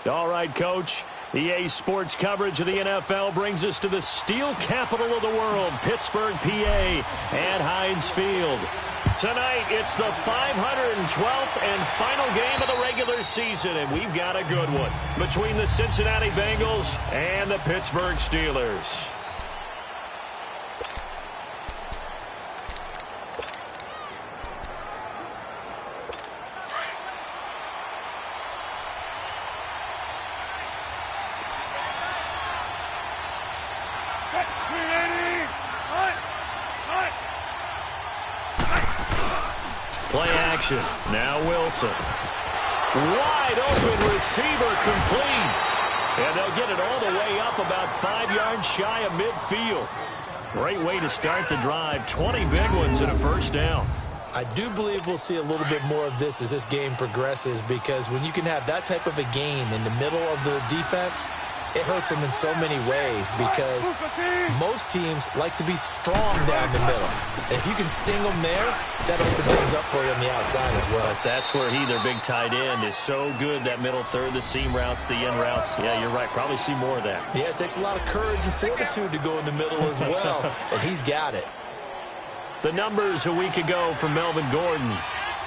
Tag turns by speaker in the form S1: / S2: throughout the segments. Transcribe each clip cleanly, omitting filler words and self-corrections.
S1: All right, Coach. EA Sports coverage of the NFL brings us to the steel capital of the world, Pittsburgh, PA, and Heinz Field. Tonight, it's the 512th and final game of the regular season, and we've got a good one between the Cincinnati Bengals and the Pittsburgh Steelers. Play action. Now Wilson. Wide open receiver complete. And they'll get it all the way up about 5 yards shy of midfield. Great way to start the drive. 20 big ones and a first down.
S2: I do believe we'll see a little bit more of this as this game progresses, because when you can have that type of a game in the middle of the defense, it hurts them in so many ways, because most teams like to be strong down the middle. And if you can sting them there, that opens things up for you on the outside as well.
S1: But that's where their big tight end, is so good, that middle third, the seam routes, the in routes. Yeah, you're right. Probably see more of that.
S2: Yeah, it takes a lot of courage and fortitude to go in the middle as well, and he's got it.
S1: The numbers a week ago for Melvin Gordon.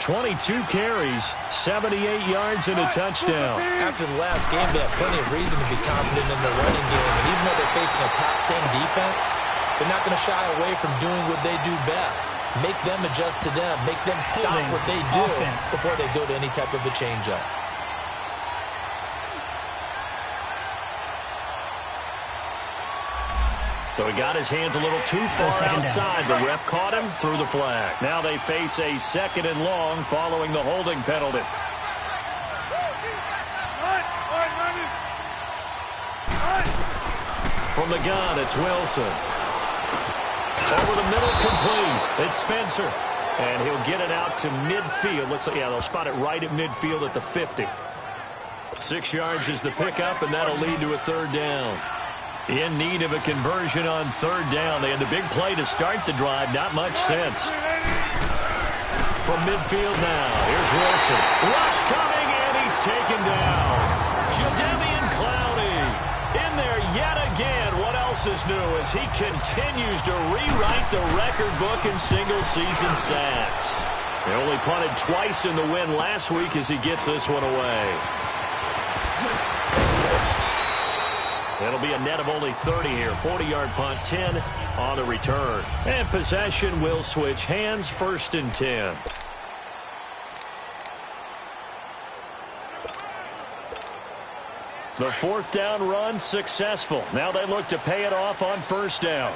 S1: 22 carries, 78 yards, and a touchdown.
S2: After the last game, they have plenty of reason to be confident in their running game. And even though they're facing a top 10 defense, they're not going to shy away from doing what they do best. Make them adjust to them. Make them stop what they do before they go to any type of a change-up.
S1: So he got his hands a little too far outside. The ref caught him, threw the flag. Now they face a 2nd and long following the holding penalty. From the gun, it's Wilson. Over the middle, complete. It's Spencer. And he'll get it out to midfield. They'll spot it right at midfield at the 50. 6 yards is the pickup, and that'll lead to a 3rd down. In need of a conversion on 3rd down. They had the big play to start the drive. Not much sense. From midfield now, here's Wilson. Rush coming, and he's taken down. Jadeveon Clowney in there yet again. What else is new as he continues to rewrite the record book in single-season sacks. They only punted twice in the win last week as he gets this one away. It'll be a net of only 30 here. 40-yard punt, 10 on the return. And possession will switch hands, 1st and 10. The 4th down run successful. Now they look to pay it off on 1st down.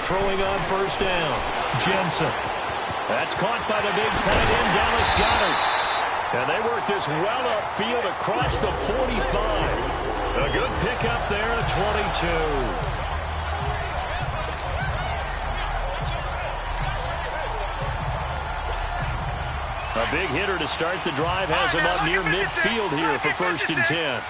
S1: Throwing on 1st down. Jensen. That's caught by the big tight end, Dallas Goedert. And they work this well upfield across the 45. A good pickup there at 22. A big hitter to start the drive has him up near midfield here for 1st and 10.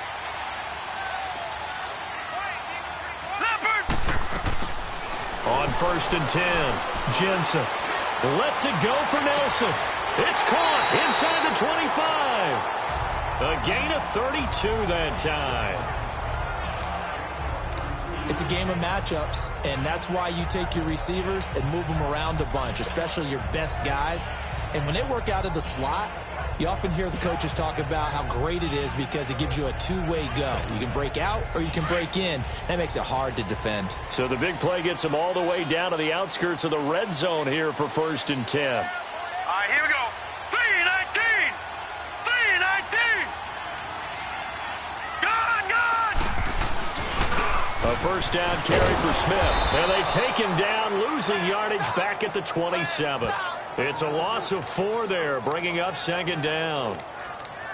S1: On 1st and 10, Jensen lets it go for Nelson. It's caught inside the 25. A gain of 32 that time.
S2: It's a game of matchups, and that's why you take your receivers and move them around a bunch, especially your best guys. And when they work out of the slot, you often hear the coaches talk about how great it is because it gives you a two-way go. You can break out or you can break in. That makes it hard to defend.
S1: So the big play gets them all the way down to the outskirts of the red zone here for 1st and 10.
S3: All right, here we go. 3-19. 3-19. Gone.
S1: A 1st down carry for Smith. And they take him down, losing yardage back at the 27. It's a loss of 4 there, bringing up 2nd down.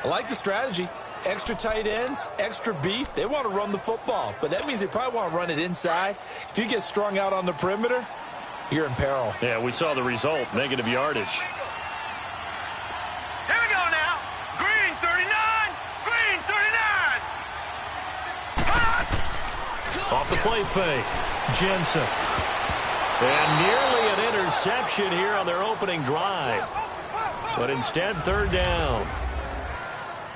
S2: I like the strategy. Extra tight ends, extra beef. They want to run the football, but that means they probably want to run it inside. If you get strung out on the perimeter, you're in peril.
S1: Yeah, we saw the result, negative yardage.
S3: Here we go now. Green 39. Green 39.
S1: Off the play fake, Jensen. And nearly an interception here on their opening drive. But instead, third down.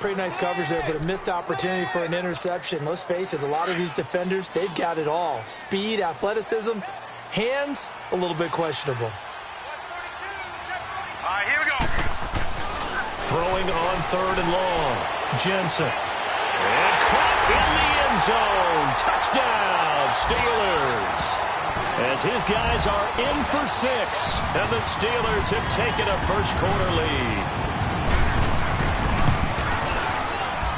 S2: Pretty nice coverage there, but a missed opportunity for an interception. Let's face it, a lot of these defenders, they've got it all. Speed, athleticism, hands, a little bit questionable.
S3: All right, here we go.
S1: Throwing on third and long. Jensen. And caught in the end zone. Touchdown, Steelers. As his guys are in for 6. And the Steelers have taken a first-quarter lead.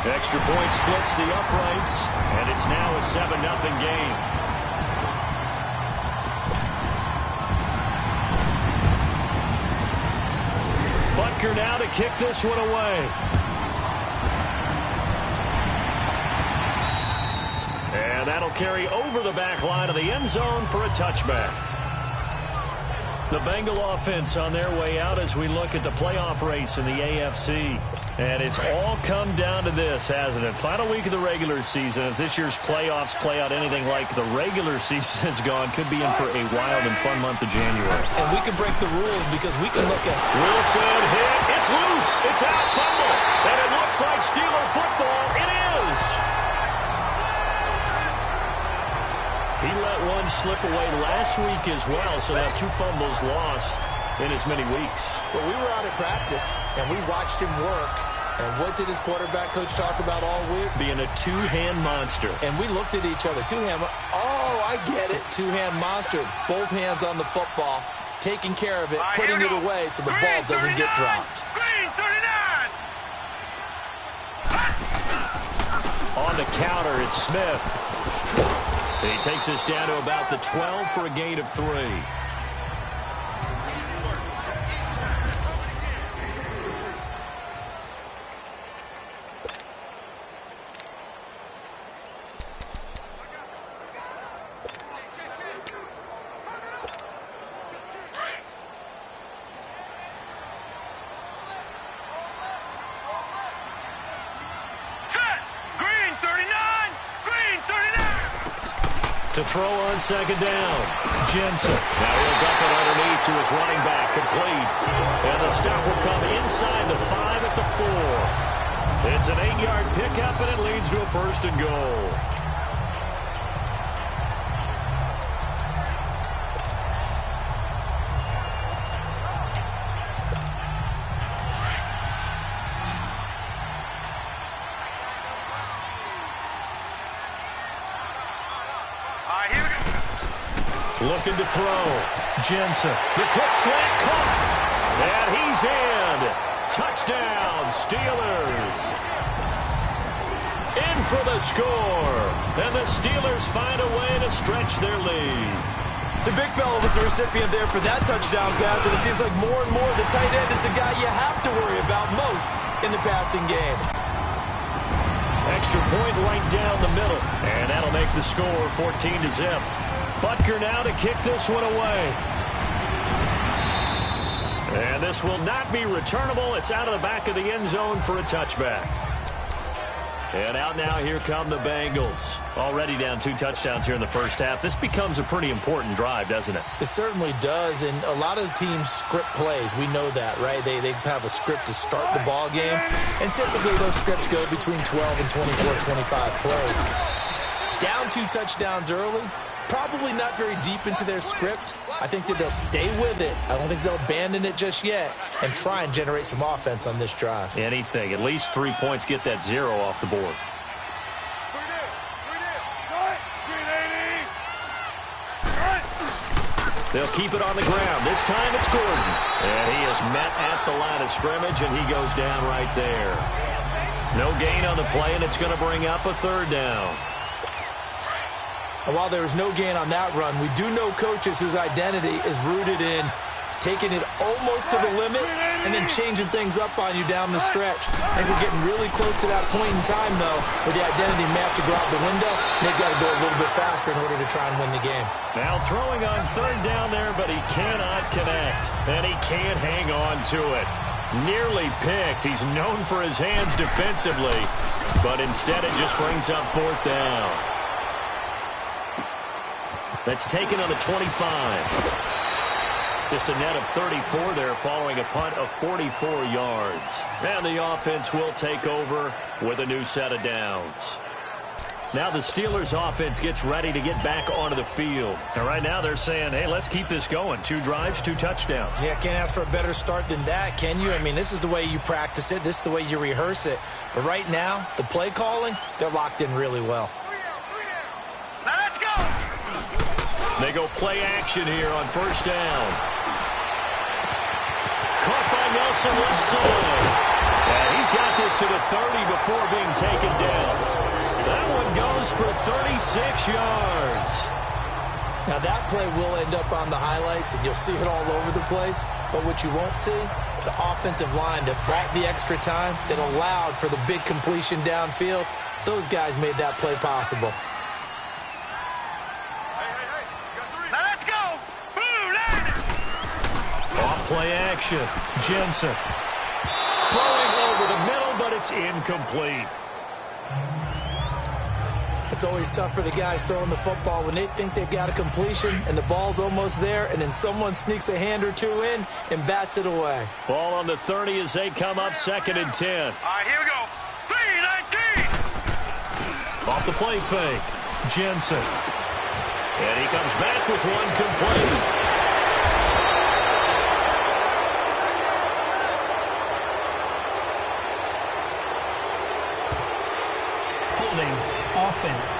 S1: Extra point splits the uprights. And it's now a 7-0 game. Butker now to kick this one away. And that'll carry over the back line of the end zone for a touchback. The Bengal offense on their way out as we look at the playoff race in the AFC. And it's all come down to this, hasn't it? Final week of the regular season. As this year's playoffs play out anything like the regular season has gone, could be in for a wild and fun month of January.
S2: And we can break the rules because we can look at
S1: Wilson hit. It's loose. It's out, fumble. And it looks like Steeler football. It is. He let one slip away last week as well, so that's 2 fumbles lost in as many weeks.
S2: Well, we were out at practice, and we watched him work. And what did his quarterback coach talk about all week?
S1: Being a 2-hand monster.
S2: And we looked at each other. 2-hand. Oh, I get it. 2-hand monster. Both hands on the football, taking care of it, putting it away so the ball doesn't get dropped.
S3: Green 39.
S1: On the counter, it's Smith. He takes us down to about the 12 for a gain of 3. To throw on second down. Jensen. Now he'll dump it underneath to his running back. Complete. And the stop will come inside the 5 at the 4. It's an 8-yard pickup, and it leads to a first and goal. Looking to throw. Jensen. The quick slant caught. And he's in. Touchdown, Steelers. In for the score. And the Steelers find a way to stretch their lead.
S2: The big fella was the recipient there for that touchdown pass, and it seems like more and more the tight end is the guy you have to worry about most in the passing game.
S1: Extra point right down the middle. And that'll make the score 14-0. Butker now to kick this one away. And this will not be returnable. It's out of the back of the end zone for a touchback. And out now, here come the Bengals. Already down 2 touchdowns here in the first half. This becomes a pretty important drive, doesn't it?
S2: It certainly does, and a lot of teams script plays. We know that, right? They have a script to start the ball game, and typically those scripts go between 12 and 24, 25 plays. Down 2 touchdowns early. Probably not very deep into their script. I think that they'll stay with it. I don't think they'll abandon it just yet and try and generate some offense on this drive.
S1: Anything. At least 3 points, get that 0 off the board. They'll keep it on the ground. This time it's Gordon. And he is met at the line of scrimmage, and he goes down right there. No gain on the play, and it's going to bring up a 3rd down.
S2: And while there was no gain on that run, we do know coaches whose identity is rooted in taking it almost to the limit and then changing things up on you down the stretch. I think we're getting really close to that point in time, though, where the identity may have to go out the window, and they've got to go a little bit faster in order to try and win the game.
S1: Now throwing on 3rd down there, but he cannot connect, and he can't hang on to it. Nearly picked. He's known for his hands defensively, but instead it just brings up 4th down. That's taken on the 25. Just a net of 34 there following a punt of 44 yards. And the offense will take over with a new set of downs. Now the Steelers offense gets ready to get back onto the field. And right now they're saying, hey, let's keep this going. 2 drives, 2 touchdowns.
S2: Yeah, can't ask for a better start than that, can you? I mean, this is the way you practice it. This is the way you rehearse it. But right now, the play calling, they're locked in really well.
S3: Now let's go.
S1: They go play action here on first down. Caught by Nelson left side. And he's got this to the 30 before being taken down. That one goes for 36 yards.
S2: Now, that play will end up on the highlights, and you'll see it all over the place. But what you won't see, the offensive line that bought the extra time, that allowed for the big completion downfield, those guys made that play possible.
S3: Now let's go.
S1: Off play action. Jensen. Throwing over the middle, but it's incomplete.
S2: It's always tough for the guys throwing the football when they think they've got a completion and the ball's almost there, and then someone sneaks a hand or two in and bats it away.
S1: Ball on the 30 as they come up 2nd and 10.
S3: All right, here we go. 3-19.
S1: Off the play fake. Jensen. And he comes back with one complete.
S4: Offense.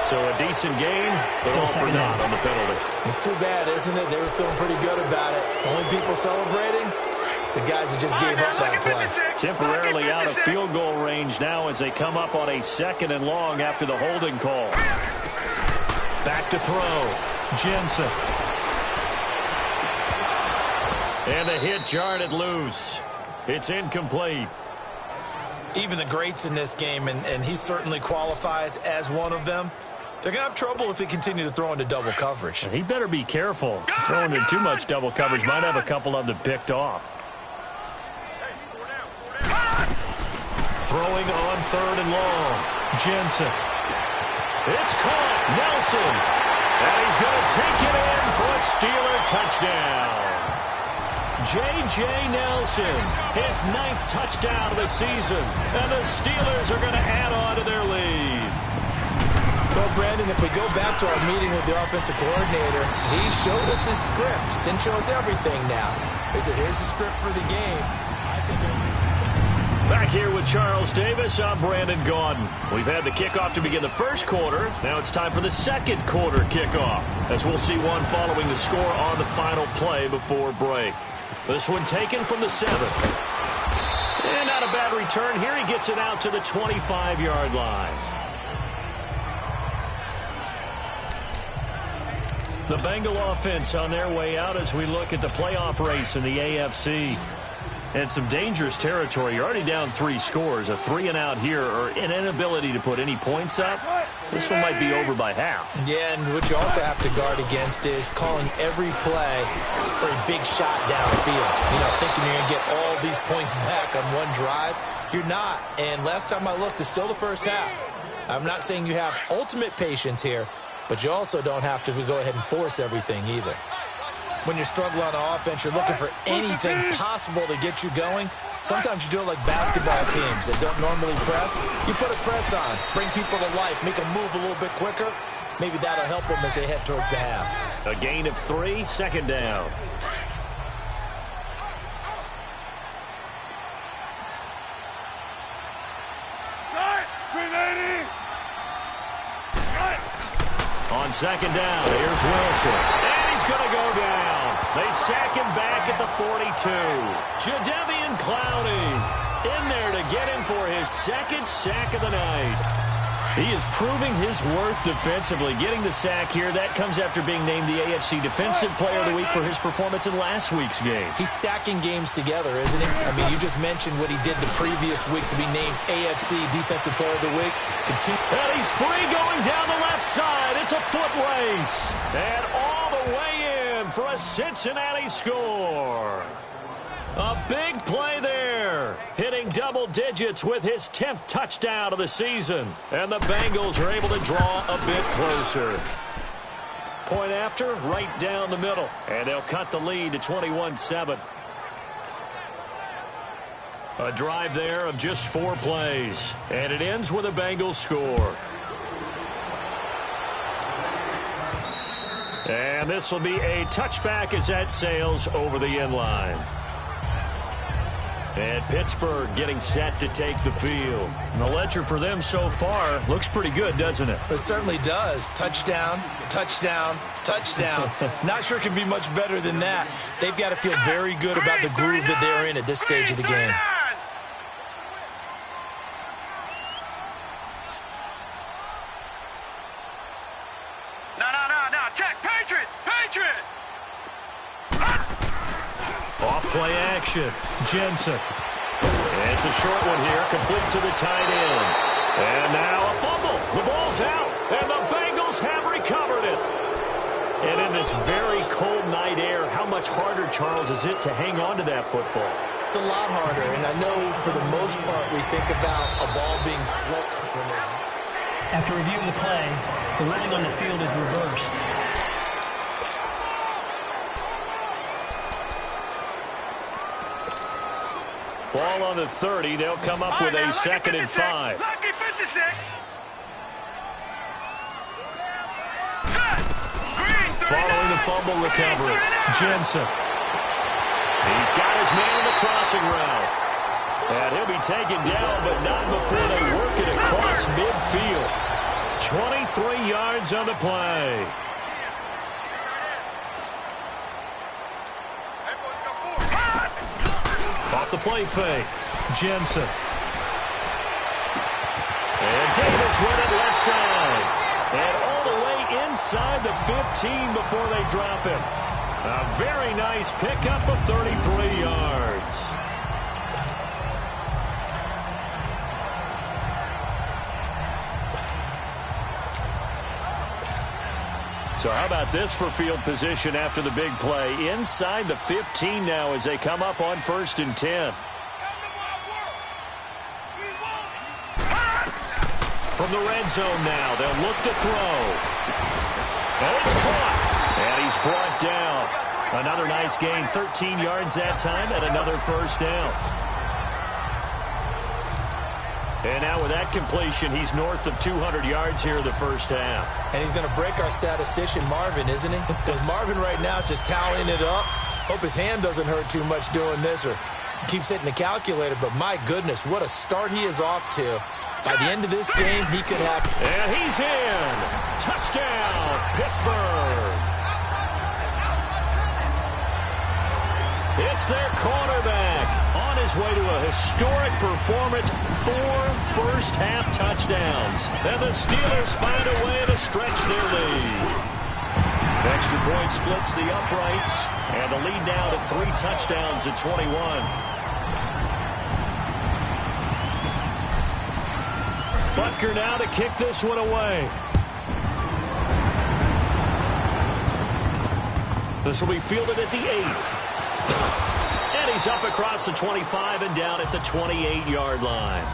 S1: So a decent game, but all for naught on the penalty.
S2: It's too bad, isn't it? They were feeling pretty good about it. Only people celebrating, the guys who just gave up that play.
S1: Temporarily out of field goal range now as they come up on a 2nd and long after the holding call. Back to throw. Jensen. And the hit jarred it loose. It's incomplete.
S2: Even the greats in this game, and he certainly qualifies as one of them, they're going to have trouble if they continue to throw into double coverage.
S1: He better be careful. Throwing into too much double coverage might have a couple of them picked off. Throwing on 3rd and long. Jensen. It's caught. Nelson. And he's going to take it in for a Steeler touchdown. J.J. Nelson, his 9th touchdown of the season, and the Steelers are going to add on to their lead.
S2: Well, Brandon, if we go back to our meeting with the offensive coordinator, he showed us his script. Didn't show us everything now. He said, here's the script for the game.
S1: Back here with Charles Davis, I'm Brandon Gaudin. We've had the kickoff to begin the first quarter. Now it's time for the second quarter kickoff, as we'll see one following the score on the final play before break. This one taken from the 7th. And not a bad return here. He gets it out to the 25-yard line. The Bengal offense on their way out as we look at the playoff race in the AFC. And some dangerous territory. You're already down 3 scores. A 3-and-out here, or an inability to put any points up. This one might be over by half.
S2: Yeah, and what you also have to guard against is calling every play for a big shot downfield. You know, thinking you're going to get all these points back on one drive. You're not. And last time I looked, it's still the first half. I'm not saying you have ultimate patience here, but you also don't have to go ahead and force everything either. When you're struggling on offense, you're looking for anything possible to get you going. Sometimes you do it like basketball teams that don't normally press. You put a press on, bring people to life, make them move a little bit quicker. Maybe that'll help them as they head towards the half.
S1: A gain of 3, 2nd down. On 2nd down, here's Wilson. And he's going to go down. They sack him back at the 42. Jadeveon Clowney in there to get him for his 2nd sack of the night. He is proving his worth defensively. Getting the sack here, that comes after being named the AFC Defensive Player of the Week for his performance in last week's game.
S2: He's stacking games together, isn't he? I mean, you just mentioned what he did the previous week to be named AFC Defensive Player of the Week.
S1: And he's free going down the left side. It's a foot race. And all the way in for a Cincinnati score. A big play there, hitting double digits with his 10th touchdown of the season. And the Bengals are able to draw a bit closer. Point after, right down the middle. And they'll cut the lead to 21-7. A drive there of just 4 plays. And it ends with a Bengals score. And this will be a touchback as that sails over the end line. And Pittsburgh getting set to take the field. And the ledger for them so far looks pretty good, doesn't it?
S2: It certainly does. Touchdown, touchdown, touchdown. Not sure it can be much better than that. They've got to feel very good about the groove that they're in at this stage of the game.
S3: No. Check. Patriot.
S1: Off play action. Jensen. It's a short one here, complete to the tight end. And now a fumble. The ball's out, and the Bengals have recovered it. And in this very cold night air, how much harder, Charles, is it to hang on to that football?
S2: It's a lot harder, and I know for the most part we think about a ball being slick.
S4: After reviewing the play, the running on the field is reversed.
S1: Ball on the 30. They'll come up with a 2nd and 5.
S3: Lucky 56.
S1: Following the fumble recovery, Jensen. He's got his man on the crossing route. And he'll be taken down, but not before they work it across midfield. 23 yards on the play. Off the play fake. Jensen. And Davis with it left side. And all the way inside the 15 before they drop him. A very nice pickup of 33 yards. So how about this for field position after the big play? Inside the 15 now as they come up on 1st and 10. From the red zone now, they'll look to throw. And it's caught. And he's brought down. Another nice gain, 13 yards that time, and another 1st down. And now with that completion, he's north of 200 yards here in the 1st half.
S2: And he's going to break our statistician Marvin, isn't he? Because Marvin right now is just tallying it up. Hope his hand doesn't hurt too much doing this or keeps hitting the calculator. But my goodness, what a start he is off to. By the end of this game, he could have...
S1: And he's in. Touchdown, Pittsburgh. It's their quarterback on his way to a historic performance, 4 first-half touchdowns. And the Steelers find a way to stretch their lead. Extra point splits the uprights, and the lead now to 3 touchdowns at 21. Butker now to kick this one away. This will be fielded at the 8. And he's up across the 25 and down at the 28-yard line.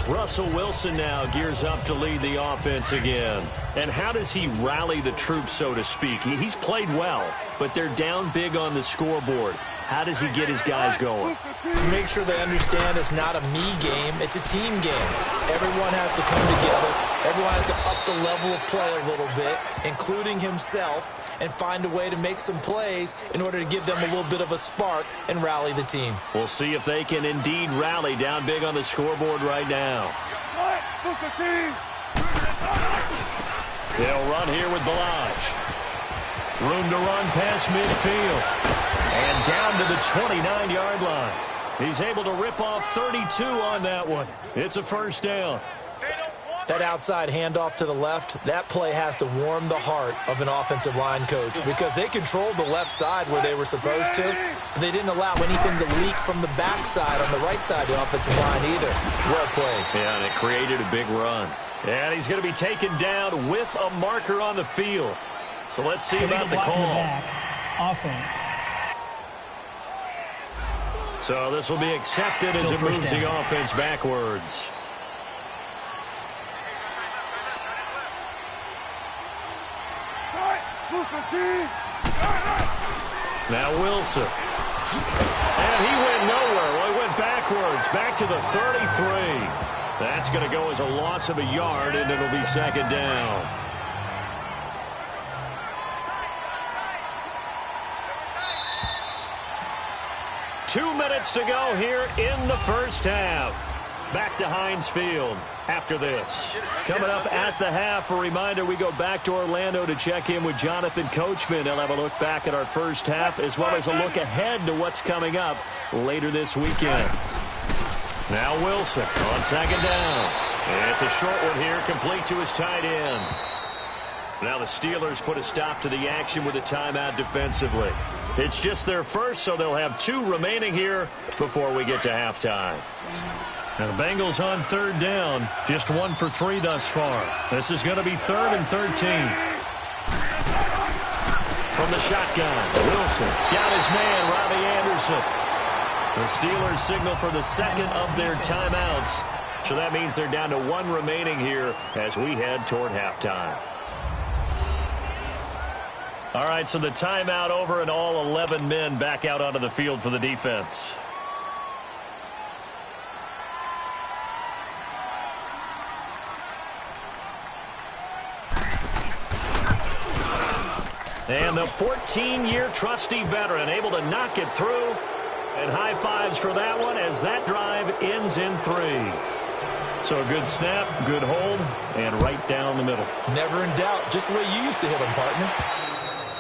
S1: Russell Wilson now gears up to lead the offense again. And how does he rally the troops, so to speak? He's played well, but they're down big on the scoreboard. How does he get his guys going?
S2: Make sure they understand it's not a me game, it's a team game. Everyone has to come together. Everyone has to up the level of play a little bit, including himself, and find a way to make some plays in order to give them a little bit of a spark and rally the team.
S1: We'll see if they can indeed rally down big on the scoreboard right now. They'll run here with Balaj. Room to run past midfield. And down to the 29-yard line. He's able to rip off 32 on that one. It's a 1st down.
S2: That outside handoff to the left, that play has to warm the heart of an offensive line coach because they controlled the left side where they were supposed to, but they didn't allow anything to leak from the backside on the right side of the offensive line either. Well played.
S1: Yeah, and it created a big run. And he's going to be taken down with a marker on the field. So let's see about the call.
S4: Offense.
S1: So this will be accepted as it moves the offense backwards. Now Wilson. And he went nowhere. Well, he went backwards, back to the 33. That's going to go as a loss of a yard, and it'll be second down. Two minutes to go here in the first half. Back to Heinz Field after this. Coming up at the half, a reminder, we go back to Orlando to check in with Jonathan Coachman. He'll have a look back at our first half as well as a look ahead to what's coming up later this weekend. Now Wilson on second down. And it's a short one here, complete to his tight end. Now the Steelers put a stop to the action with a timeout defensively. It's just their first, so they'll have two remaining here before we get to halftime. Now the Bengals on third down, just 1 for 3 thus far. This is going to be 3rd and 13. From the shotgun, Wilson got his man, Robbie Anderson. The Steelers signal for the second of their timeouts. So that means they're down to 1 remaining here as we head toward halftime. All right, so the timeout over and all 11 men back out onto the field for the defense. And the 14-year trusty veteran able to knock it through. And high fives for that one as that drive ends in 3. So a good snap, good hold, and right down the middle.
S2: Never in doubt. Just the way you used to hit them, partner.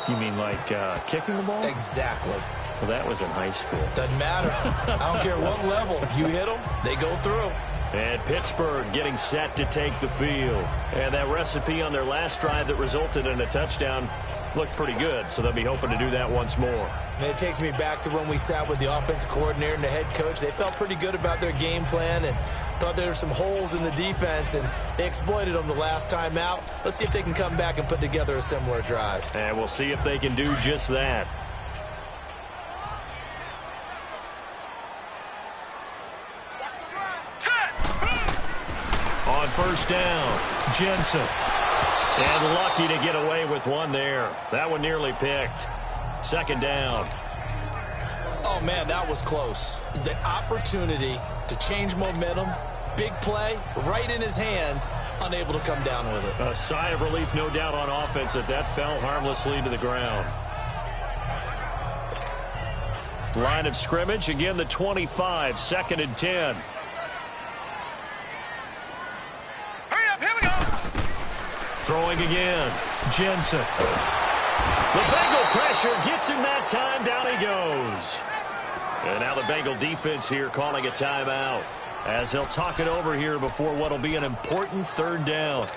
S1: You mean like kicking the ball?
S2: Exactly.
S1: Well, that was in high school.
S2: Doesn't matter. I don't care what level. You hit them, they go through.
S1: And Pittsburgh getting set to take the field. And that recipe on their last drive that resulted in a touchdown looked pretty good, so they'll be hoping to do that once more.
S2: And it takes me back to when we sat with the offensive coordinator and the head coach. They felt pretty good about their game plan and thought there were some holes in the defense, and they exploited them the last time out. Let's see if they can come back and put together a similar drive.
S1: And we'll see if they can do just that. On first down, Jensen. And lucky to get away with one there. That one nearly picked. Second down.
S2: Oh, man, that was close. The opportunity to change momentum, big play, right in his hands, unable to come down with it.
S1: A sigh of relief, no doubt, on offense that fell harmlessly to the ground. Line of scrimmage, again the 25, 2nd and 10. Throwing again, Jensen. The Bengal pressure gets him that time. Down he goes. And now the Bengal defense here calling a timeout as they'll talk it over here before what will be an important 3rd down.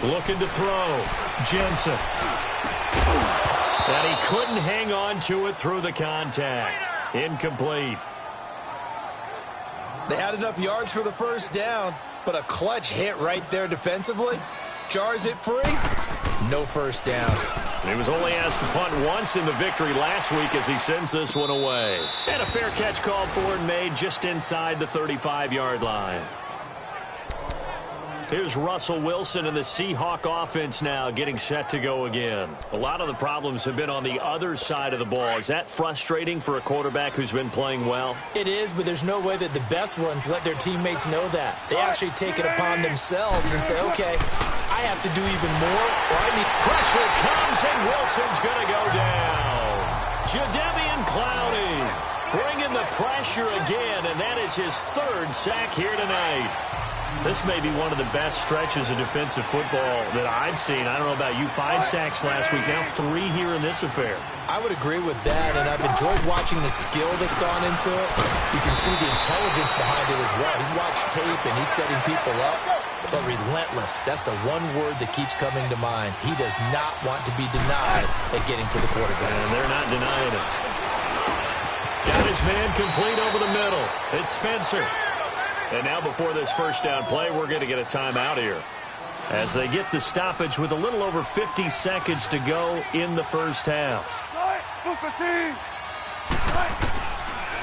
S1: Looking to throw, Jensen. And he couldn't hang on to it through the contact. Incomplete.
S2: They had enough yards for the first down, but a clutch hit right there defensively. Jars it free. No first down.
S1: He was only asked to punt once in the victory last week as he sends this one away. And a fair catch called for and made just inside the 35-yard line. Here's Russell Wilson and the Seahawk offense now getting set to go again. A lot of the problems have been on the other side of the ball. Is that frustrating for a quarterback who's been playing well?
S2: It is, but there's no way that the best ones let their teammates know that. They actually take it upon themselves and say, okay, I have to do even more, or I need...
S1: Pressure comes, and Wilson's going to go down. Jadeveon Clowney bringing the pressure again, and that is his 3rd sack here tonight. This may be one of the best stretches of defensive football that I've seen. I don't know about you. 5 sacks last week, now 3 here in this affair.
S2: I would agree with that, and I've enjoyed watching the skill that's gone into it. You can see the intelligence behind it as well. He's watched tape, and he's setting people up, but relentless. That's the one word that keeps coming to mind. He does not want to be denied at getting to the quarterback.
S1: And they're not denying it. Got his man complete over the middle. It's Spencer. And now before this first down play, we're going to get a timeout here as they get the stoppage with a little over 50 seconds to go in the first half.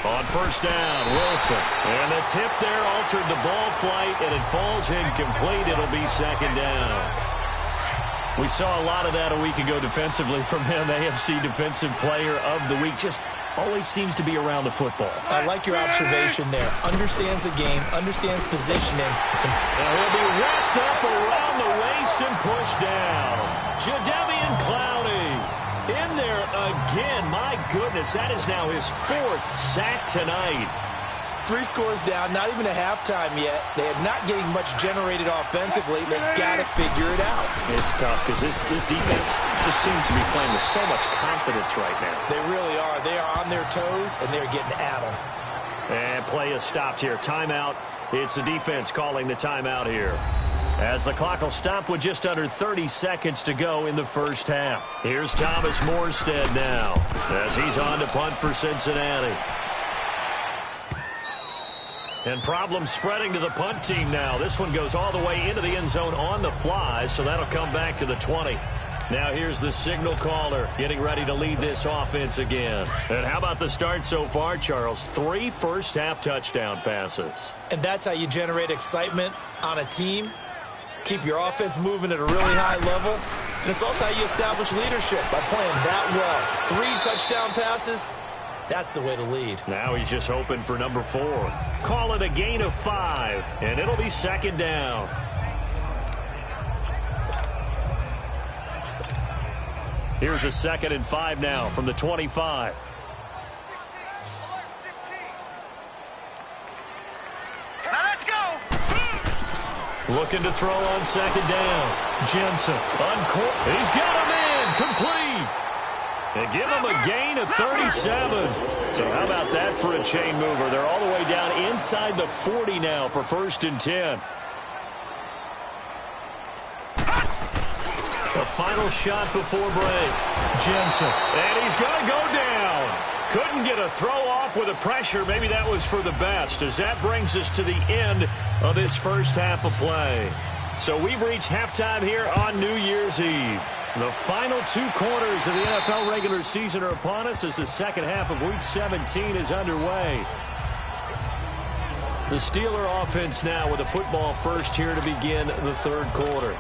S1: On first down, Wilson. And the tip there altered the ball flight, and it falls incomplete. It'll be second down. We saw a lot of that a week ago defensively from him. AFC Defensive Player of the Week. Just always seems to be around the football.
S2: I like your observation there. Understands the game, understands positioning.
S1: And he'll be wrapped up around the waist and pushed down. Jadeveon Clowney in there again. My goodness, that is now his 4th sack tonight.
S2: 3 scores down, not even a halftime yet. They are not getting much generated offensively. They've got to figure it out.
S1: It's tough because this defense just seems to be playing with so much confidence right now.
S2: They really are. They are on their toes, and they're getting at them.
S1: And play is stopped here. Timeout. It's the defense calling the timeout here, as the clock will stop with just under 30 seconds to go in the first half. Here's Thomas Morstead now as he's on to punt for Cincinnati. And problems spreading to the punt team now. This one goes all the way into the end zone on the fly, so that'll come back to the 20. Now here's the signal caller getting ready to lead this offense again. And how about the start so far, Charles? 3 first-half touchdown passes.
S2: And that's how you generate excitement on a team. Keep your offense moving at a really high level. And it's also how you establish leadership, by playing that well. 3 touchdown passes, that's the way to lead.
S1: Now he's just hoping for number 4. Call it a gain of 5, and it'll be second down. Here's a 2nd and 5 now from the 25.
S3: Now let's go.
S1: Looking to throw on second down. Jensen on court. He's got him in. Complete. And give him a gain of 37. So how about that for a chain mover? They're all the way down inside the 40 now for 1st and 10. The final shot before break. Jensen. And he's going to go down. Couldn't get a throw off with the pressure. Maybe that was for the best, as that brings us to the end of this first half of play. So we've reached halftime here on New Year's Eve. The final 2 quarters of the NFL regular season are upon us as the second half of Week 17 is underway. The Steeler offense now with a football first here to begin the 3rd quarter.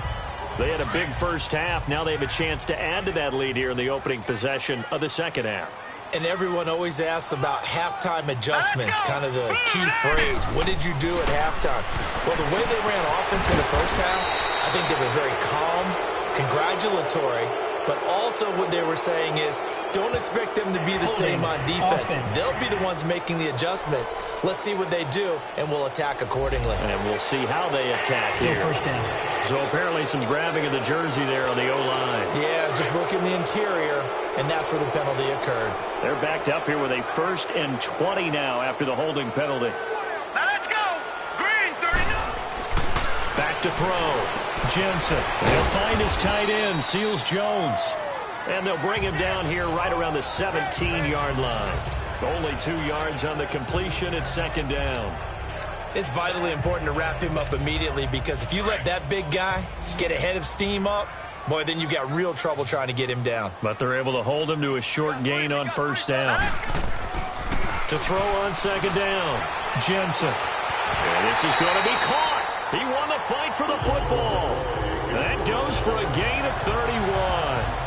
S1: They had a big first half. Now they have a chance to add to that lead here in the opening possession of the second half.
S2: And everyone always asks about halftime adjustments, kind of the key phrase. What did you do at halftime? Well, the way they ran offense in the first half, I think they were very calm, congratulatory, but also what they were saying is, don't expect them to be the same on defense. They'll be the ones making the adjustments. Let's see what they do, and we'll attack accordingly.
S1: And we'll see how they attack
S4: Still
S1: here.
S4: first down.
S1: So apparently some grabbing of the jersey there on the O-line.
S2: Yeah, just look in the interior, and that's where the penalty occurred.
S1: They're backed up here with a 1st and 20 now after the holding penalty.
S3: Now let's go. Green, 39.
S1: Back to throw. Jensen. They'll find his tight end, Seals Jones. And they'll bring him down here right around the 17-yard line. Only 2 yards on the completion at second down.
S2: It's vitally important to wrap him up immediately, because if you let that big guy get ahead of steam up, boy, then you've got real trouble trying to get him down.
S1: But they're able to hold him to a short gain on first down. To throw on second down, Jensen. And this is going to be caught. He won the fight for the football. That goes for a gain of 31.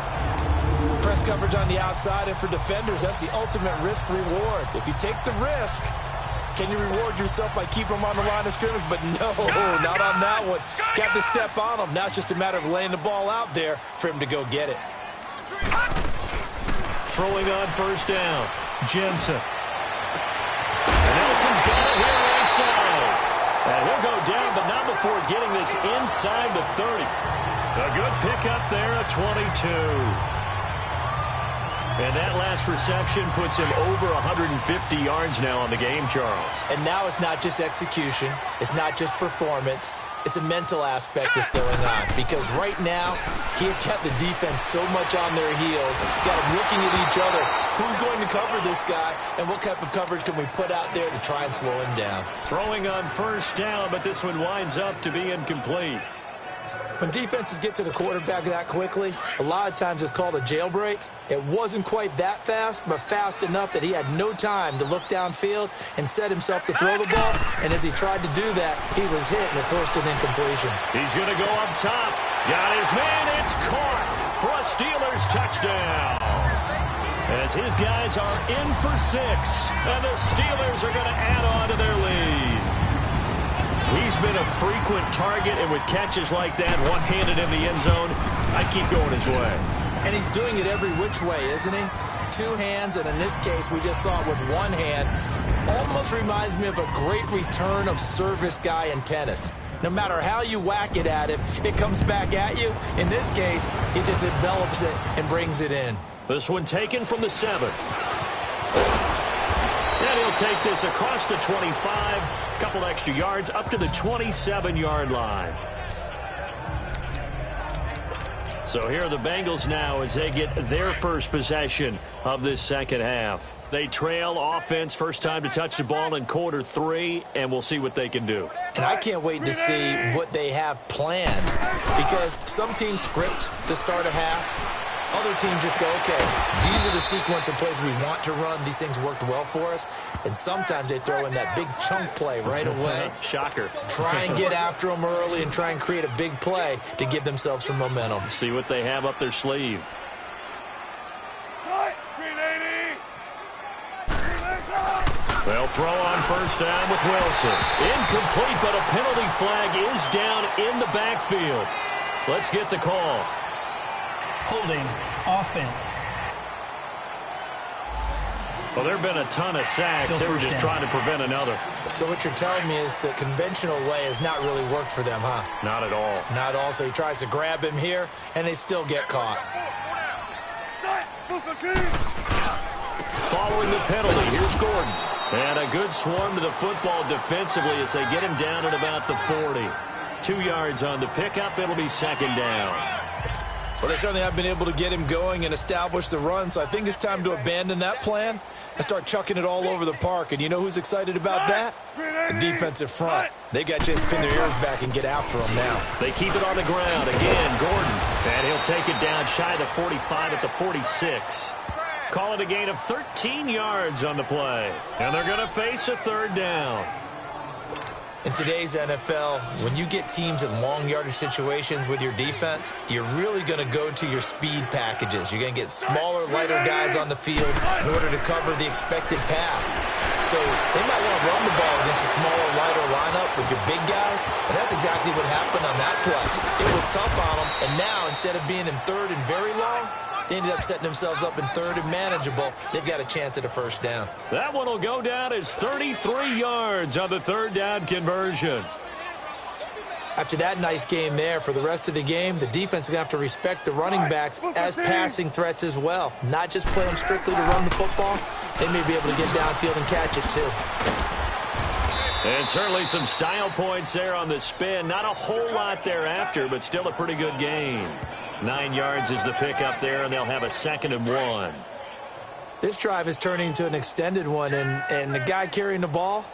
S2: Press coverage on the outside, and for defenders, that's the ultimate risk-reward. If you take the risk, can you reward yourself by keeping them on the line of scrimmage? But no, not on that one. Got to step on them. Now it's just a matter of laying the ball out there for him to go get it.
S1: Throwing on first down, Jensen. And Nelson's got it here right side. And he'll go down, but not before getting this inside the 30. A good pickup there at 22. And that last reception puts him over 150 yards now on the game, Charles.
S2: And now it's not just execution. It's not just performance. It's a mental aspect that's going on. Because right now, he has kept the defense so much on their heels, got them looking at each other. Who's going to cover this guy? And what type of coverage can we put out there to try and slow him down?
S1: Throwing on first down, but this one winds up to be incomplete.
S2: When defenses get to the quarterback that quickly, a lot of times it's called a jailbreak. It wasn't quite that fast, but fast enough that he had no time to look downfield and set himself to throw the ball. And as he tried to do that, he was hit and it forced an incompletion.
S1: He's going to go up top. Got his man. It's caught for a Steelers touchdown. As his guys are in for 6, and the Steelers are going to add on to their lead. He's been a frequent target, and with catches like that, one-handed in the end zone, I keep going his way.
S2: And he's doing it every which way, isn't he? 2 hands, and in this case, we just saw it with 1 hand. Almost reminds me of a great return of service guy in tennis. No matter how you whack it at him, it comes back at you. In this case, he just envelops it and brings it in.
S1: This one taken from the 7. And he'll take this across the 25, a couple extra yards, up to the 27-yard line. So here are the Bengals now as they get their first possession of this second half. They trail offense, first time to touch the ball in quarter 3, and we'll see what they can do.
S2: And I can't wait to see what they have planned, because some teams script to start a half. Other teams just go, okay, these are the sequence of plays we want to run. These things worked well for us. And sometimes they throw in that big chunk play right away.
S1: Shocker.
S2: Try and get after them early and try and create a big play to give themselves some momentum.
S1: See what they have up their sleeve. They'll throw on first down with Wilson. Incomplete, but a penalty flag is down in the backfield. Let's get the call.
S4: Holding offense.
S1: Well, there have been a ton of sacks. They were just trying to prevent another.
S2: So what you're telling me is the conventional way has not really worked for them, huh?
S1: Not at all.
S2: Not at all. So he tries to grab him here, and they still get caught.
S1: Following the penalty, here's Gordon. And a good swarm to the football defensively as they get him down at about the 40. 2 yards on the pickup. It'll be second down.
S2: Well, they certainly have been able to get him going and establish the run, so I think it's time to abandon that plan and start chucking it all over the park. And you know who's excited about that? The defensive front. They got to just pin their ears back and get after him now.
S1: They keep it on the ground. Again, Gordon. And he'll take it down shy of the 45 at the 46. Call it a gain of 13 yards on the play. And they're going to face a third down.
S2: In today's NFL, when you get teams in long yardage situations with your defense, you're really going to go to your speed packages. You're going to get smaller, lighter guys on the field in order to cover the expected pass. So they might want to run the ball against a smaller, lighter lineup with your big guys, and that's exactly what happened on that play. It was tough on them, and now instead of being in third and very long, they ended up setting themselves up in third and manageable. They've got a chance at a first down.
S1: That one will go down as 33 yards on the third down conversion.
S2: After that nice game there, for the rest of the game, the defense is going to have to respect the running backs as passing threats as well. Not just play them strictly to run the football. They may be able to get downfield and catch it too.
S1: And certainly some style points there on the spin. Not a whole lot thereafter, but still a pretty good game. 9 yards is the pickup there, and they'll have a 2nd and 1.
S2: This drive is turning into an extended one, and the guy carrying the ball,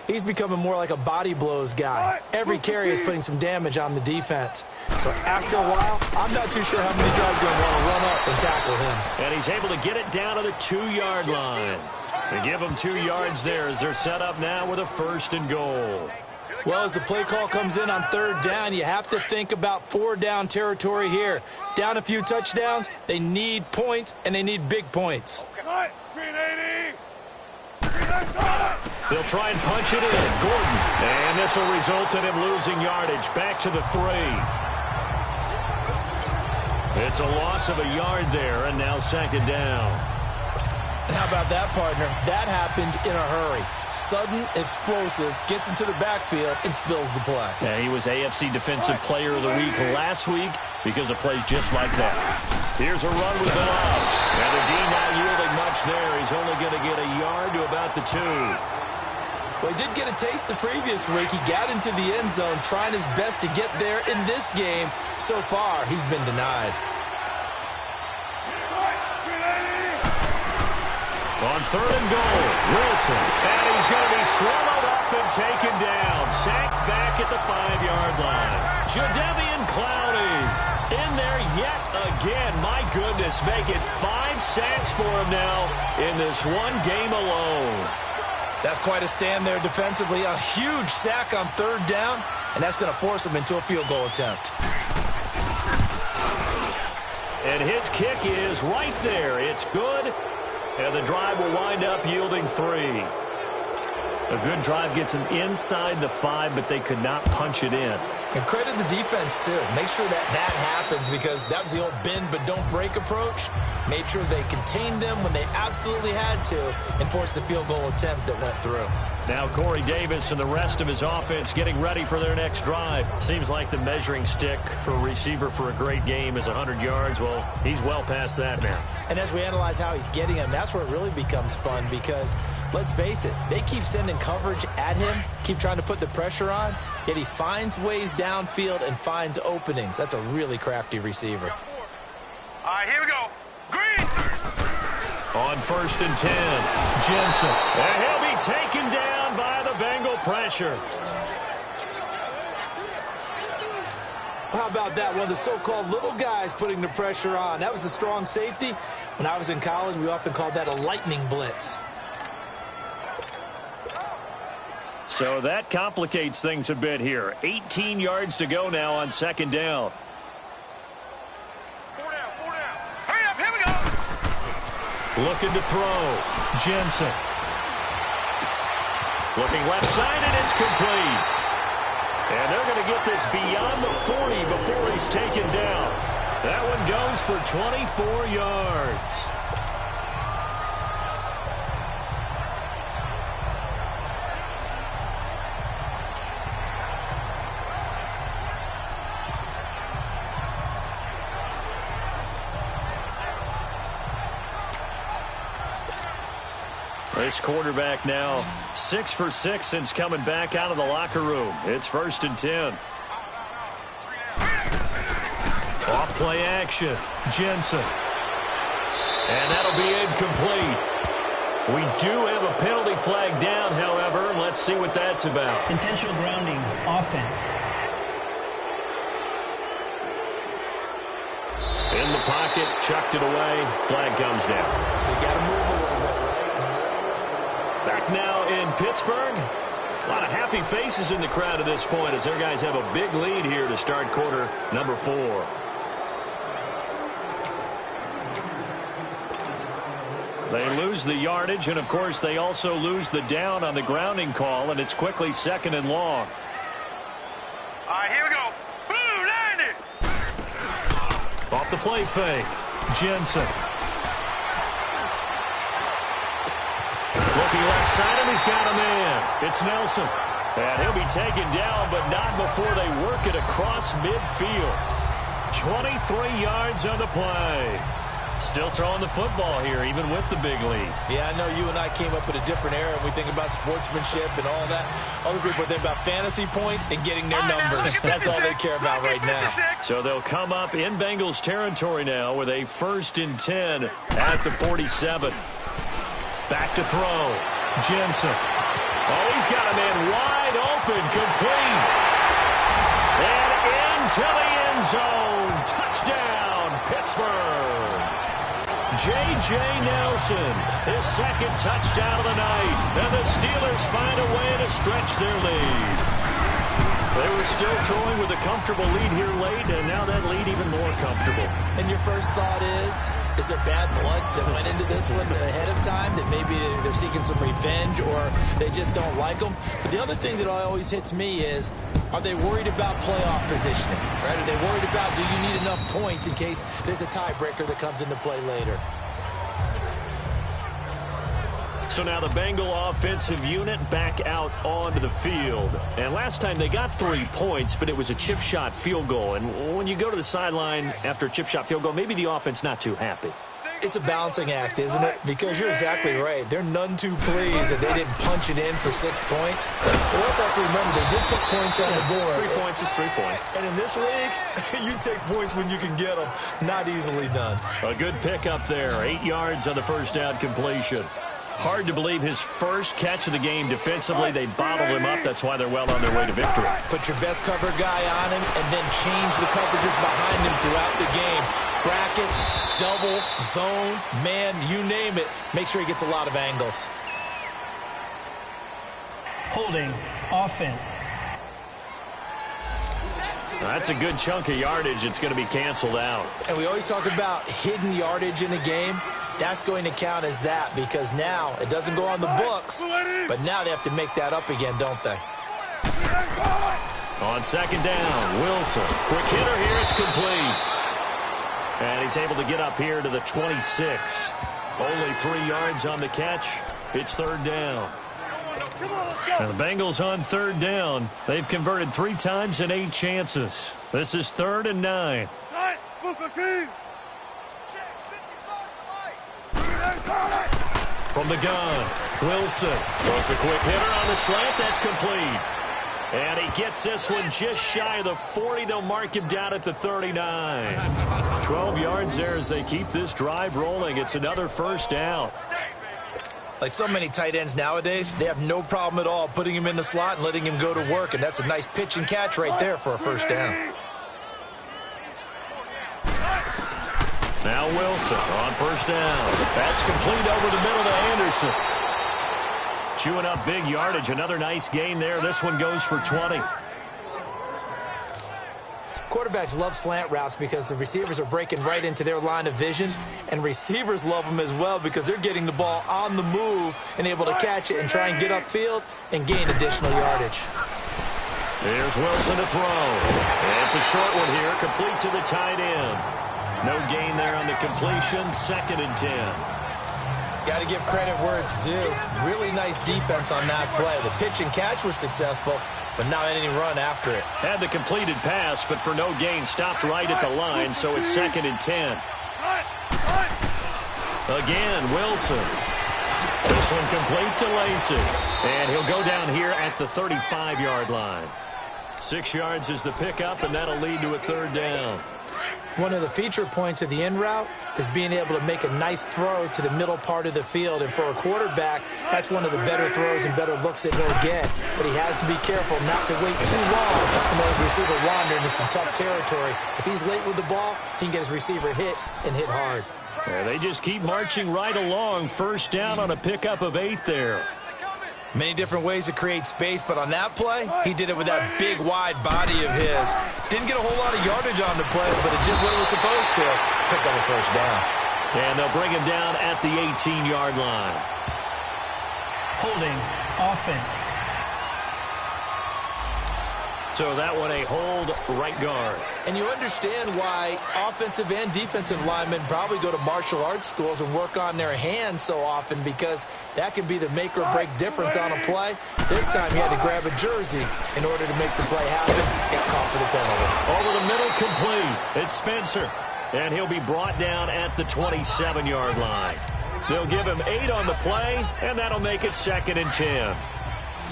S2: he's becoming more like a body blows guy. Every carry is putting some damage on the defense. So after a while, I'm not too sure how many guys are going to want to run up and tackle him.
S1: And he's able to get it down to the 2-yard line. They give him 2 yards there as they're set up now with a 1st and goal.
S2: Well, as the play call comes in on third down, you have to think about 4-down territory here. Down a few touchdowns, they need points, and they need big points.
S1: They'll try and punch it in. Gordon. And this will result in him losing yardage. Back to the 3. It's a loss of a yard there, and now 2nd down.
S2: How about that, partner? That happened in a hurry. Sudden, explosive, gets into the backfield, and spills the play.
S1: Yeah, he was AFC Defensive Player of the Week last week because of plays just like that. Here's a run with Bilal. And the D not yielding much there. He's only going to get a yard to about the 2.
S2: Well, he did get a taste the previous week. He got into the end zone, trying his best to get there in this game. So far, he's been denied.
S1: On 3rd and goal, Wilson. And he's going to be swallowed up and taken down. Sacked back at the 5-yard line. Jadeveon Clowney in there yet again. My goodness, make it 5 sacks for him now in this one game alone.
S2: That's quite a stand there defensively. A huge sack on 3rd down, and that's going to force him into a field goal attempt.
S1: And his kick is right there. It's good, and the drive will wind up yielding 3. A good drive gets them inside the 5, but they could not punch it in.
S2: And credit the defense, too. Make sure that happens, because that was the old bend but don't break approach. Made sure they contained them when they absolutely had to and forced the field goal attempt that went through.
S1: Now Corey Davis and the rest of his offense getting ready for their next drive. Seems like the measuring stick for a receiver for a great game is 100 yards. Well, he's well past that now.
S2: And as we analyze how he's getting them, that's where it really becomes fun, because let's face it, they keep sending coverage at him, keep trying to put the pressure on, yet he finds ways downfield and finds openings. That's a really crafty receiver.
S3: All right, here we go. Green.
S1: On 1st and 10, Jensen. And he'll be taken down by the Bengal pressure.
S2: How about that? One of the so-called little guys putting the pressure on. That was the strong safety. When I was in college, we often called that a lightning blitz.
S1: So that complicates things a bit here. 18 yards to go now on 2nd down.
S3: 4 down, 4 down. Hurry up, here we go.
S1: Looking to throw. Jensen. Looking left side, and it's complete. And they're going to get this beyond the 40 before he's taken down. That one goes for 24 yards. This quarterback now 6 for 6 since coming back out of the locker room. It's 1st and 10. Off play action. Jensen. And that'll be incomplete. We do have a penalty flag down, however. Let's see what that's about.
S4: Intentional grounding, offense.
S1: In the pocket, chucked it away. Flag comes down.
S2: So you got to move a little bit.
S1: Back now in Pittsburgh. A lot of happy faces in the crowd at this point as their guys have a big lead here to start quarter number 4. They lose the yardage, and of course they also lose the down on the grounding call, and it's quickly 2nd and long.
S3: All right, here we go. Blue 90.
S1: Off the play fake. Jensen. Looking left side, and he's got a man. It's Nelson. And he'll be taken down, but not before they work it across midfield. 23 yards on the play. Still throwing the football here, even with the big lead.
S2: Yeah, I know you and I came up in a different era, and we think about sportsmanship and all that. Other people think about fantasy points and getting their numbers. That's all they care about right now.
S1: So they'll come up in Bengals territory now with a 1st and 10 at the 47. Back to throw. Jensen. Oh, he's got a man wide open, complete. And into the end zone. Touchdown, Pittsburgh. J.J. Nelson, his 2nd touchdown of the night. And the Steelers find a way to stretch their lead. They were still throwing with a comfortable lead here late, and now that lead even more comfortable.
S2: And your first thought is there bad blood that went into this one ahead of time, that maybe they're seeking some revenge or they just don't like them? But the other thing that always hits me is, are they worried about playoff positioning? Right? Are they worried about, do you need enough points in case there's a tiebreaker that comes into play later?
S1: So now the Bengal offensive unit back out onto the field. And last time they got 3 points, but it was a chip shot field goal. And when you go to the sideline after a chip shot field goal, maybe the offense not too happy.
S2: It's a balancing act, isn't it? Because you're exactly right. They're none too pleased that they didn't punch it in for 6 points. But also have to remember, they did put points on the board.
S1: 3 points is 3 points.
S2: And in this league, you take points when you can get them. Not easily done.
S1: A good pickup there. 8 yards on the first down completion. Hard to believe his first catch of the game defensively. They bottled him up. That's why they're well on their way to victory.
S2: Put your best cover guy on him and then change the coverages behind him throughout the game. Brackets, double, zone, man, you name it. Make sure he gets a lot of angles.
S4: Holding, offense.
S1: That's a good chunk of yardage. It's going to be canceled out.
S2: And we always talk about hidden yardage in a game. That's going to count as that because now it doesn't go on the books, but now they have to make that up again, don't they?
S1: On second down, Wilson. Quick hitter here. It's complete. And he's able to get up here to the 26. Only 3 yards on the catch. It's third down. And the Bengals on third down. They've converted 3 times in 8 chances. This is 3rd and 9. From the gun, Wilson throws a quick hitter on the slant. That's complete. And he gets this one just shy of the 40. They'll mark him down at the 39. 12 yards there as they keep this drive rolling. It's another first down.
S2: Like so many tight ends nowadays, they have no problem at all putting him in the slot and letting him go to work. And that's a nice pitch and catch right there for a first down.
S1: Now Wilson on first down. That's complete over the middle to Anderson. Chewing up big yardage. Another nice gain there. This one goes for 20.
S2: Quarterbacks love slant routes because the receivers are breaking right into their line of vision, and receivers love them as well because they're getting the ball on the move and able to catch it and try and get upfield and gain additional yardage.
S1: Here's Wilson to throw. And it's a short one here, complete to the tight end. No gain there on the completion, 2nd and 10.
S2: Got to give credit where it's due. Really nice defense on that play. The pitch and catch was successful, but not any run after it.
S1: Had the completed pass, but for no gain, stopped right at the line, so it's 2nd and 10. Again, Wilson. This one complete to Lacey. And he'll go down here at the 35-yard line. 6 yards is the pickup, and that'll lead to a third down.
S2: One of the feature points of the in route is being able to make a nice throw to the middle part of the field. And for a quarterback, that's one of the better throws and better looks that he'll get. But he has to be careful not to wait too long and let his receiver wander into some tough territory. If he's late with the ball, he can get his receiver hit and hit hard.
S1: Yeah, they just keep marching right along. First down on a pickup of 8 there.
S2: Many different ways to create space, but on that play, he did it with that big, wide body of his. Didn't get a whole lot of yardage on the play, but it did what it was supposed to. Pick up a first down.
S1: And they'll bring him down at the 18-yard line.
S4: Holding, offense.
S1: So that one a hold, right guard.
S2: And you understand why offensive and defensive linemen probably go to martial arts schools and work on their hands so often, because that can be the make or break difference on a play. This time he had to grab a jersey in order to make the play happen. Got caught for the penalty.
S1: Over the middle, complete. It's Spencer. And he'll be brought down at the 27-yard line. They'll give him 8 on the play, and that'll make it 2nd and 10.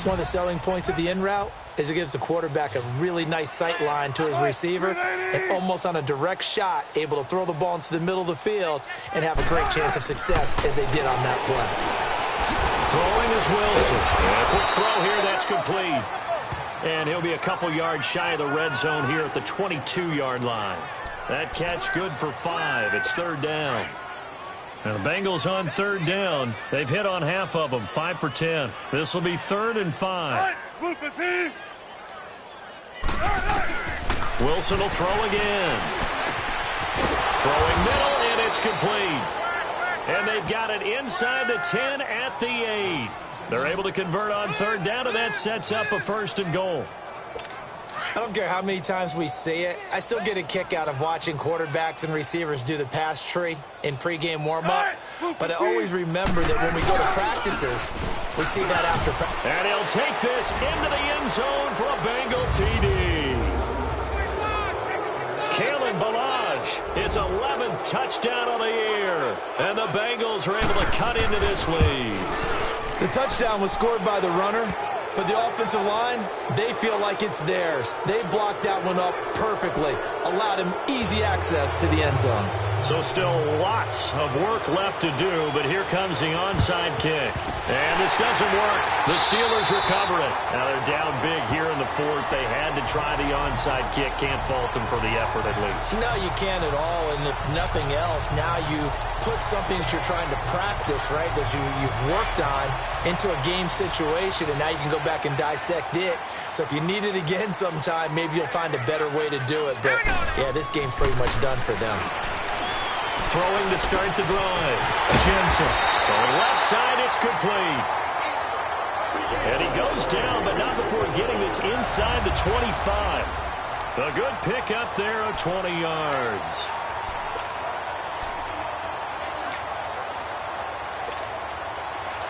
S2: One of the selling points of the in route is it gives the quarterback a really nice sight line to his receiver, and almost on a direct shot, able to throw the ball into the middle of the field and have a great chance of success as they did on that play.
S1: Throwing is Wilson. And a quick throw here, that's complete. And he'll be a couple yards shy of the red zone here at the 22-yard line. That catch good for 5. It's third down. And the Bengals on third down. They've hit on half of them, 5 for 10. This will be 3rd and 5. Wilson will throw again. Throwing middle, and it's complete. And they've got it inside the 10 at the 8. They're able to convert on third down, and that sets up a 1st and goal.
S2: I don't care how many times we see it. I still get a kick out of watching quarterbacks and receivers do the pass tree in pregame warm-up. But I always remember that when we go to practices, we see that after practice.
S1: And he'll take this into the end zone for a Bengal TD. Kalen Ballage, his 11th touchdown of the year. And the Bengals are able to cut into this lead.
S2: The touchdown was scored by the runner, For the offensive line, they feel like it's theirs. They blocked that one up perfectly, allowed him easy access to the end zone.
S1: So still lots of work left to do, but here comes the onside kick. And this doesn't work. The Steelers recover it. Now they're down big here in the fourth. They had to try the onside kick. Can't fault them for the effort at least.
S2: No, you can't at all. And if nothing else, now you've put something that you're trying to practice, right, that you've worked on into a game situation, and now you can go back and dissect it. So if you need it again sometime, maybe you'll find a better way to do it. But, yeah, this game's pretty much done for them.
S1: Throwing to start the drive. Jensen. From left side, it's complete. And he goes down, but not before getting this inside the 25. A good pickup there of 20 yards.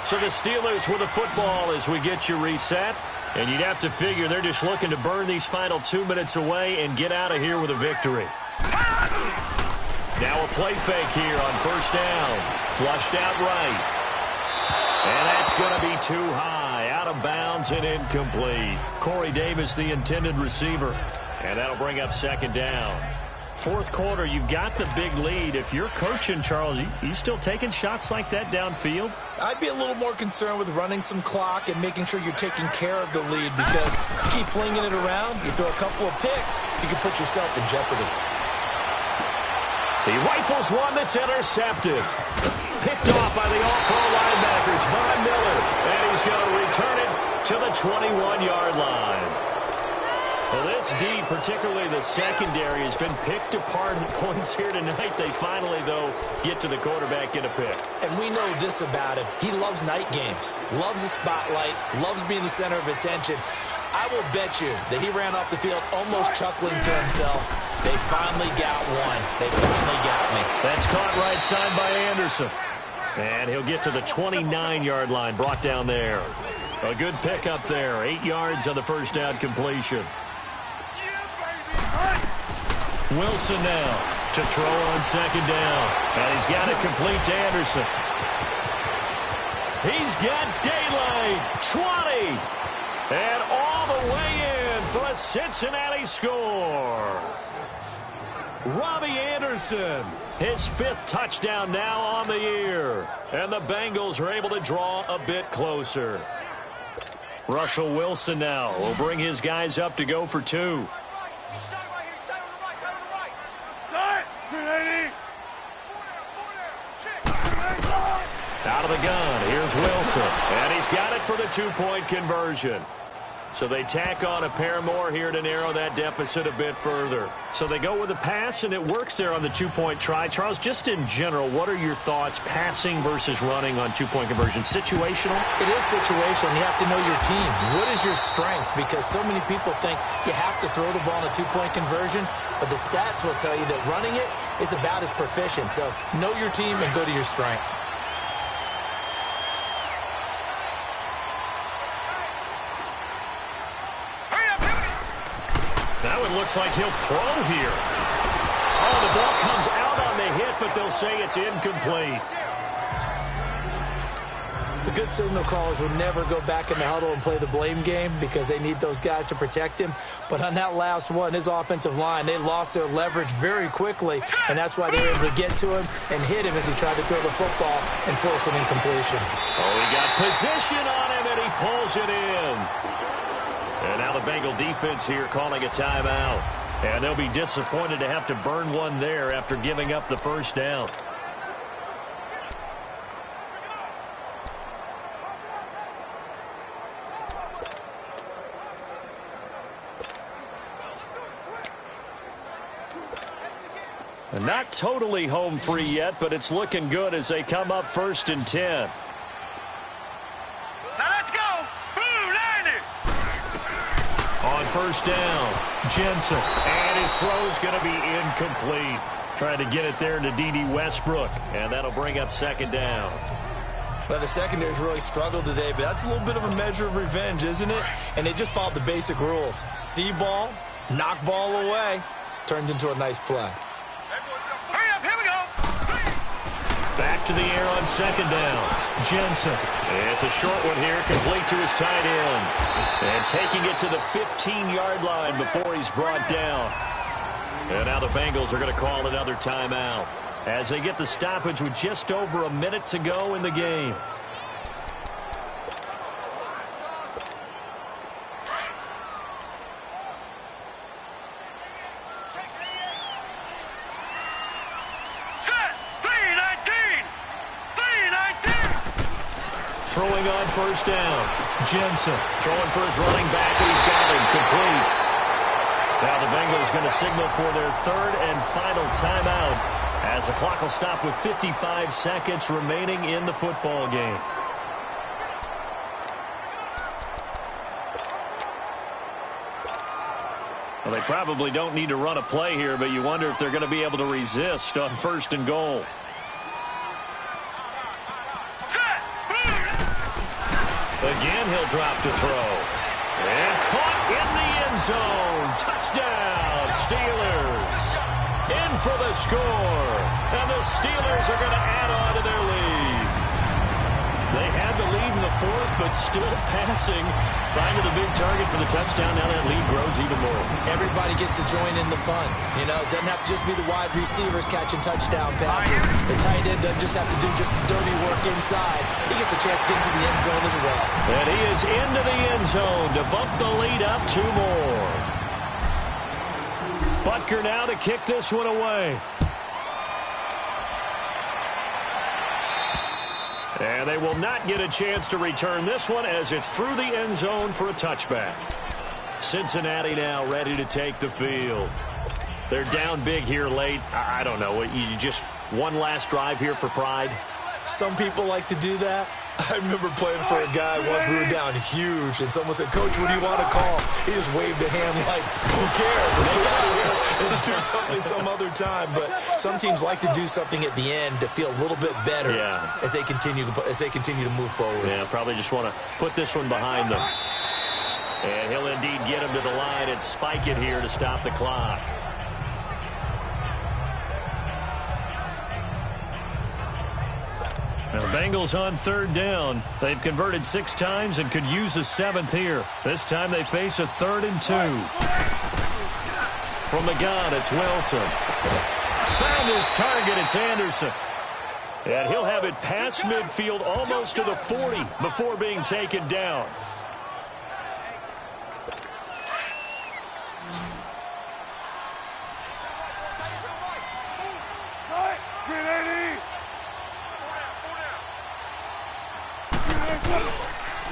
S1: So the Steelers with the football as we get you reset. And you'd have to figure they're just looking to burn these final 2 minutes away and get out of here with a victory. Now a play fake here on first down. Flushed out right. And that's going to be too high. Out of bounds and incomplete. Corey Davis, the intended receiver. And that'll bring up second down. Fourth quarter, you've got the big lead. If you're coaching, Charles, you still taking shots like that downfield?
S2: I'd be a little more concerned with running some clock and making sure you're taking care of the lead, because you keep flinging it around, you throw a couple of picks, you can put yourself in jeopardy.
S1: He rifles one that's intercepted. Picked off by the all-pro linebackers, Von Miller. And he's going to return it to the 21-yard line. Well, this D, particularly the secondary, has been picked apart at points here tonight. They finally, though, get to the quarterback, get a pick.
S2: And we know this about him. He loves night games, loves the spotlight, loves being the center of attention. I will bet you that he ran off the field almost chuckling to himself. They finally got one. They finally got me.
S1: That's caught right side by Anderson. And he'll get to the 29-yard line, brought down there. A good pickup there. 8 yards on the first down completion. Wilson now to throw on second down. And he's got it complete to Anderson. He's got daylight. 20. And all the way in for a Cincinnati score. Robbie Anderson, his 5th touchdown now on the year. And the Bengals are able to draw a bit closer. Russell Wilson now will bring his guys up to go for 2. Out of the gun, here's Wilson. And he's got it for the 2-point conversion. So they tack on a pair more here to narrow that deficit a bit further. So they go with a pass, and it works there on the 2-point try. Charles, just in general, what are your thoughts, passing versus running on 2-point conversion? Situational?
S2: It is situational. You have to know your team. What is your strength? Because so many people think you have to throw the ball in a 2-point conversion, but the stats will tell you that running it is about as proficient. So know your team and go to your strength.
S1: Now it looks like he'll throw here. Oh, the ball comes out on the hit, but they'll say it's incomplete.
S2: The good signal callers would never go back in the huddle and play the blame game because they need those guys to protect him. But on that last one, his offensive line, they lost their leverage very quickly, and that's why they were able to get to him and hit him as he tried to throw the football and force an incompletion.
S1: Oh, he got position on him, and he pulls it in. And now the Bengal defense here calling a timeout. And they'll be disappointed to have to burn one there after giving up the first down. And not totally home free yet, but it's looking good as they come up 1st and 10. On first down, Jensen, and his throw's going to be incomplete. Trying to get it there to D.D. Westbrook, and that'll bring up second down.
S2: Well, the secondary's really struggled today, but that's a little bit of a measure of revenge, isn't it? And they just followed the basic rules. See ball, knock ball away, turns into a nice play.
S1: Back to the air on second down. Jensen. It's a short one here, complete to his tight end. And taking it to the 15-yard line before he's brought down. And now the Bengals are going to call another timeout as they get the stoppage with just over a minute to go in the game. Throwing on first down. Jensen throwing for his running back, and he's got him complete. Now the Bengals going to signal for their third and final timeout as the clock will stop with 55 seconds remaining in the football game. Well, they probably don't need to run a play here, but you wonder if they're going to be able to resist on first and goal. Again, he'll drop to throw. And caught in the end zone. Touchdown, Steelers. In for the score. And the Steelers are going to add on to their lead. They had the lead in the fourth, but still passing. Finding the big target for the touchdown. Now that lead grows even more.
S2: Everybody gets to join in the fun. You know, it doesn't have to just be the wide receivers catching touchdown passes. The tight end doesn't just have to do just the dirty work inside. He gets a chance to get into the end zone as well.
S1: And he is into the end zone to bump the lead up 2 more. Butker now to kick this one away. And they will not get a chance to return this one as it's through the end zone for a touchback. Cincinnati now ready to take the field. They're down big here late. I don't know. You just one last drive here for pride?
S2: Some people like to do that. I remember playing for a guy once. We were down huge, and someone said, "Coach, what do you want to call?" He just waved a hand like, "Who cares? Let's get out of here and do something some other time." But some teams like to do something at the end to feel a little bit better as they continue to move forward.
S1: Yeah, probably just want to put this one behind them. And he'll indeed get him to the line and spike it here to stop the clock. Now, the Bengals on third down. They've converted 6 times and could use a 7th here. This time they face a 3rd and 2. From the gun, it's Wilson. Found his target, it's Anderson. And he'll have it past midfield almost to the 40 before being taken down.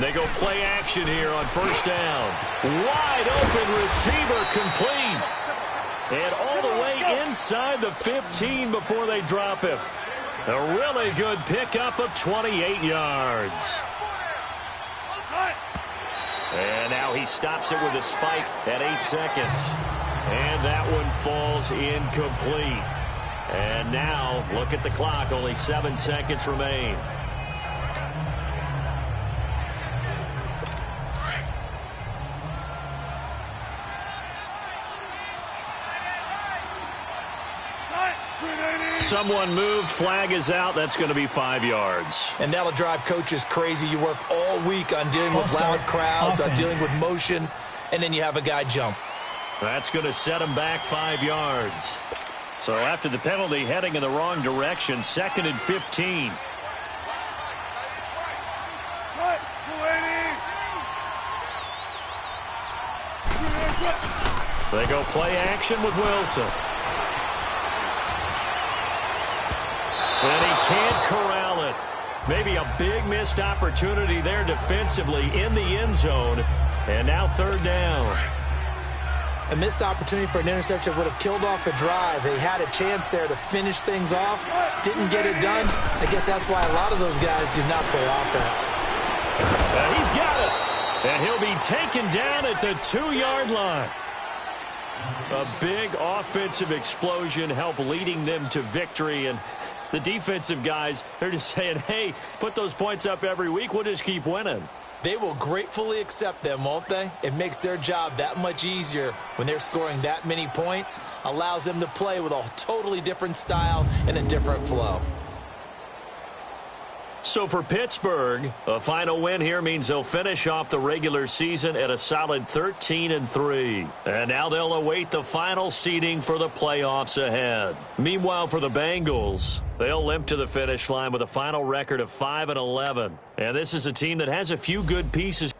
S1: They go play action here on first down. Wide open receiver complete. And all the way inside the 15 before they drop him. A really good pickup of 28 yards. And now he stops it with a spike at 8 seconds. And that one falls incomplete. And now, look at the clock. Only 7 seconds remain. Someone moved. Flag is out. That's going to be 5 yards.
S2: And that'll drive coaches crazy. You work all week on dealing with loud crowds, on dealing with motion, and then you have a guy jump.
S1: That's going to set him back 5 yards. So after the penalty, heading in the wrong direction, 2nd and 15. They go play action with Wilson. And he can't corral it. Maybe a big missed opportunity there defensively in the end zone. And now 3rd down.
S2: A missed opportunity for an interception would have killed off a drive. They had a chance there to finish things off. Didn't get it done. I guess that's why a lot of those guys do not play offense.
S1: He's got it. And he'll be taken down at the 2-yard line. A big offensive explosion helped leading them to victory. And the defensive guys, they're just saying, hey, put those points up every week. We'll just keep winning.
S2: They will gratefully accept them, won't they? It makes their job that much easier when they're scoring that many points. Allows them to play with a totally different style and a different flow.
S1: So for Pittsburgh, a final win here means they'll finish off the regular season at a solid 13-3. And now they'll await the final seeding for the playoffs ahead. Meanwhile, for the Bengals, they'll limp to the finish line with a final record of 5-11. And this is a team that has a few good pieces.